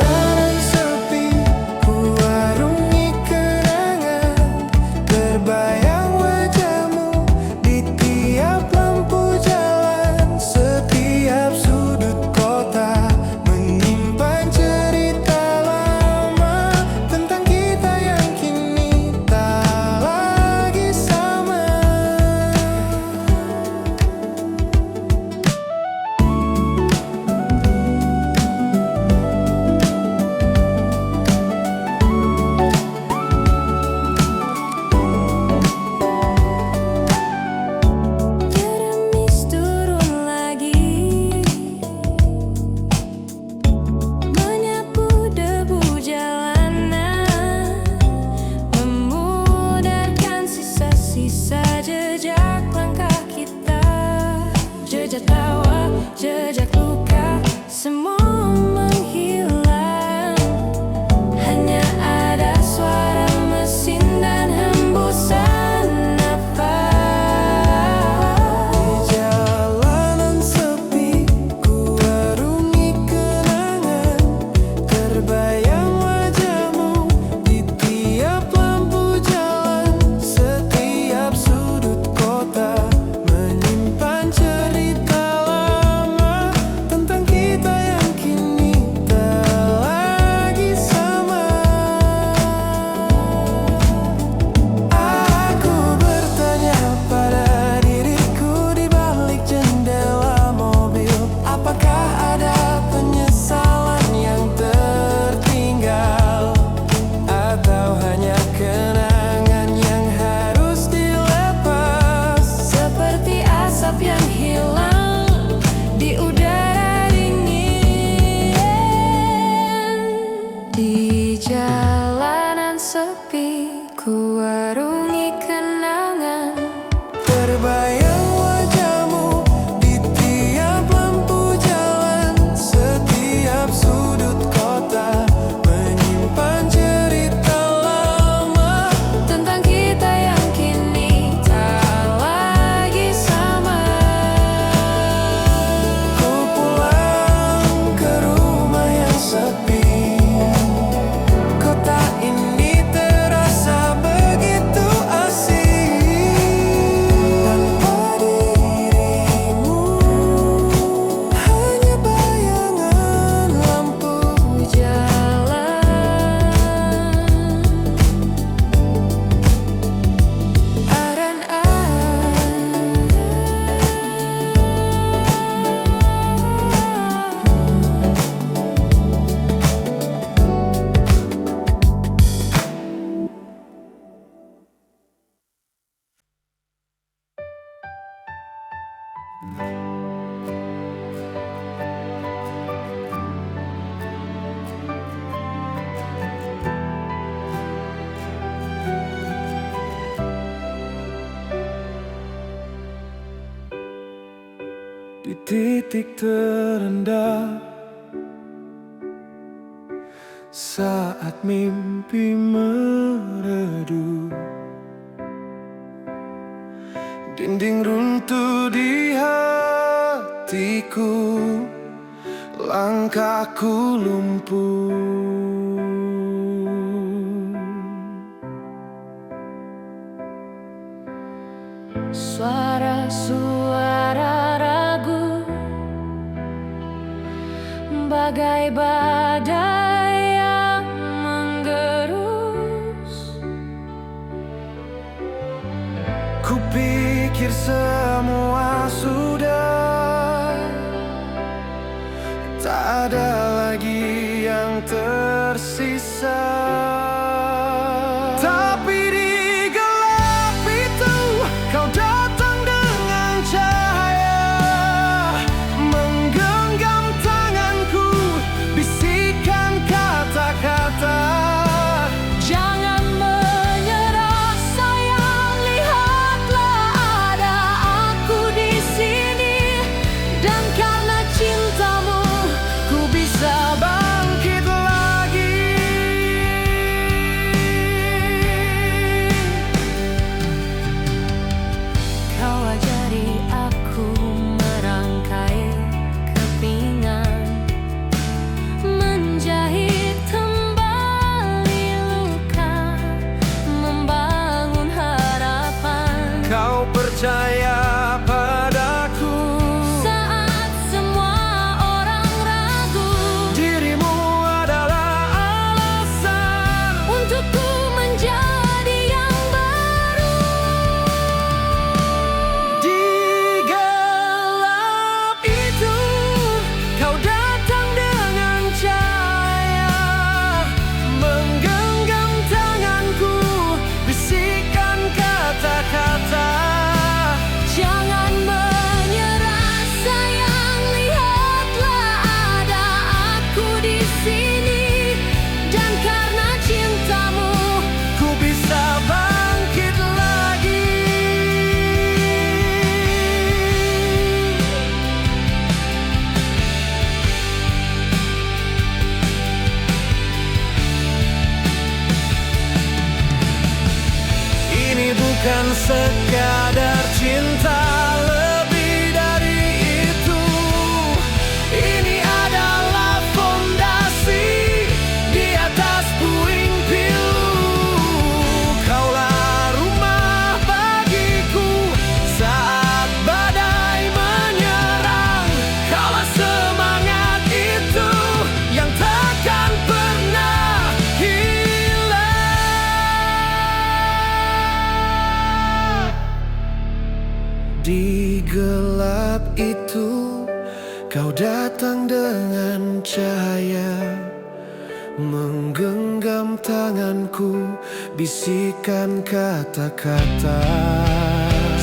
titik terendah saat mimpi meredup. Dinding runtuh di hatiku, langkahku lumpuh. Suara-suara ragu bagai badai yang menggerus. Kupikir semua sudah, tak ada lagi yang tersisa. Tapi di gelap itu kau datang dengan cahaya, menggenggam tanganku, bisikan kata-kata. Jangan menyerah sayang, lihatlah ada aku di sini. Dan karena cintamu ku bisa Bangkit lagi. Kau ajari aku merangkai kepingan, menjahit kembali luka, membangun harapan. Kau percaya padaku Saat semua orang ragu, dirimu adalah alasan untukku menjadi yang baru. di gelap itu. Kau datang dengan cahaya, menggenggam tanganku, bisikan kata-kata. Jangan menyerah sayang, lihatlah ada aku di sini. Dan karena cintamu Ku bisa bangkit lagi. Ini bukan sekadar cinta, lebih dari itu. Ini adalah fondasi di atas puing pilu. Kaulah rumah bagiku saat badai menyerang. Kaulah semangat itu yang takkan pernah hilang. Di gelap itu kau datang dengan cahaya, menggenggam tanganku, bisikan kata-kata.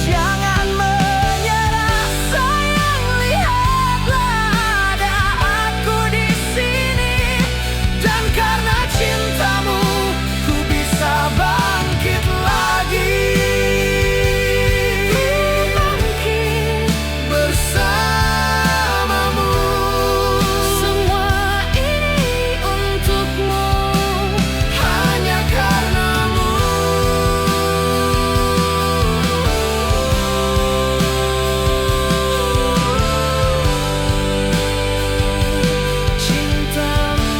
Jangan menyerah sayang, lihatlah ada aku di sini. Dan karena cintamu ku bisa bangkit lagi. bangkit. Bersamamu Semua ini untukmu, hanya karenamu. Cintamu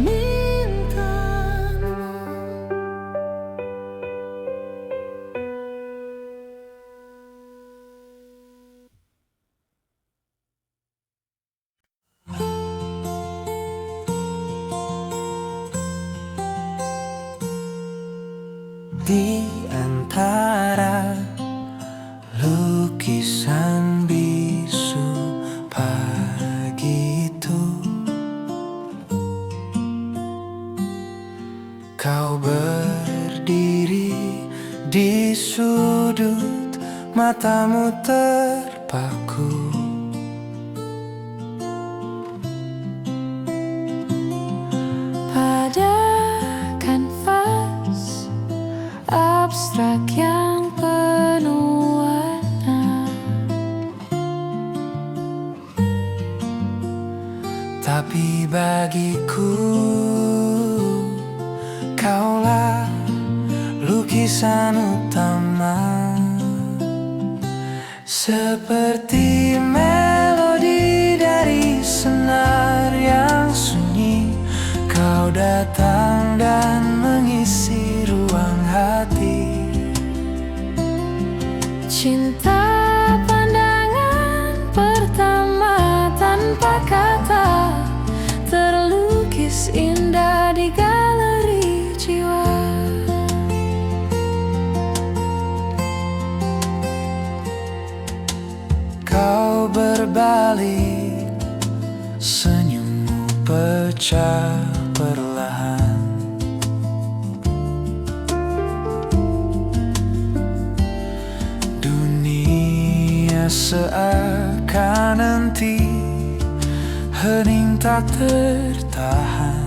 mintamu. Di antara lukisan bisu pagi itu, kau berdiri di sudut, matamu terpaku. pada kanvas abstrak yang Bagiku, kaulah lukisan utama, seperti melodi dari senar yang sunyi. Kau datang dan mengisi ruang hati. Cinta pandangan pertama tanpa kata, terlukis indah di galeri jiwa. Kau berbalik, senyummu pecah perlahan. Dunia seakan nanti hening tak tertahan.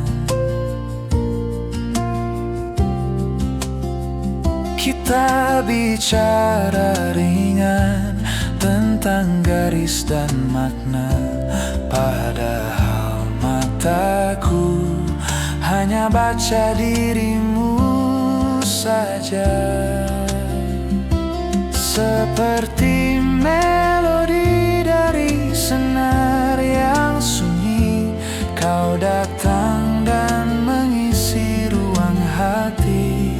Kita bicara ringan tentang garis dan makna, padahal mataku hanya baca dirimu saja. Seperti melodi dari senar yang sunyi, kau datang dan mengisi ruang hati.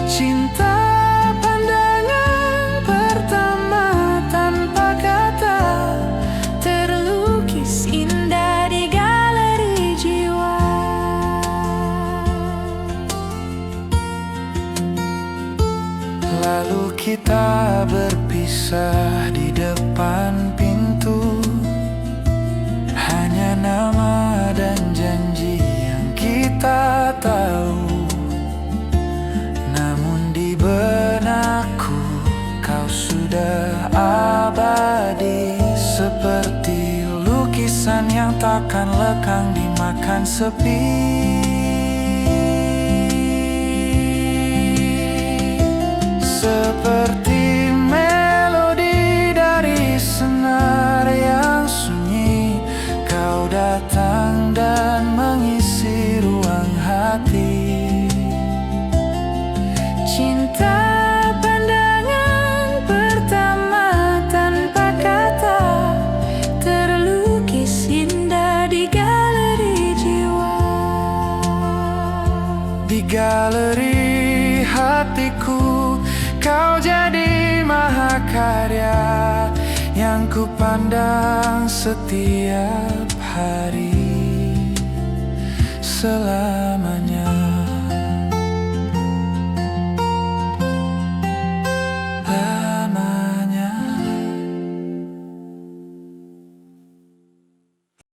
Cinta pandangan pertama tanpa kata, terlukis indah di galeri jiwa. Lalu kita berpisah di depan pintu, hanya nama dan janji yang kita tahu. Namun di benakku kau sudah abadi, seperti lukisan yang takkan lekang dimakan sepi. Seperti melodi dari senar yang sunyi, kau datang dan mengisi ruang hati. Cinta pandangan pertama tanpa kata, terlukis indah di galeri jiwa. Di galeri hatiku, kau jadi mahakarya yang kupandang setiap hari selamanya.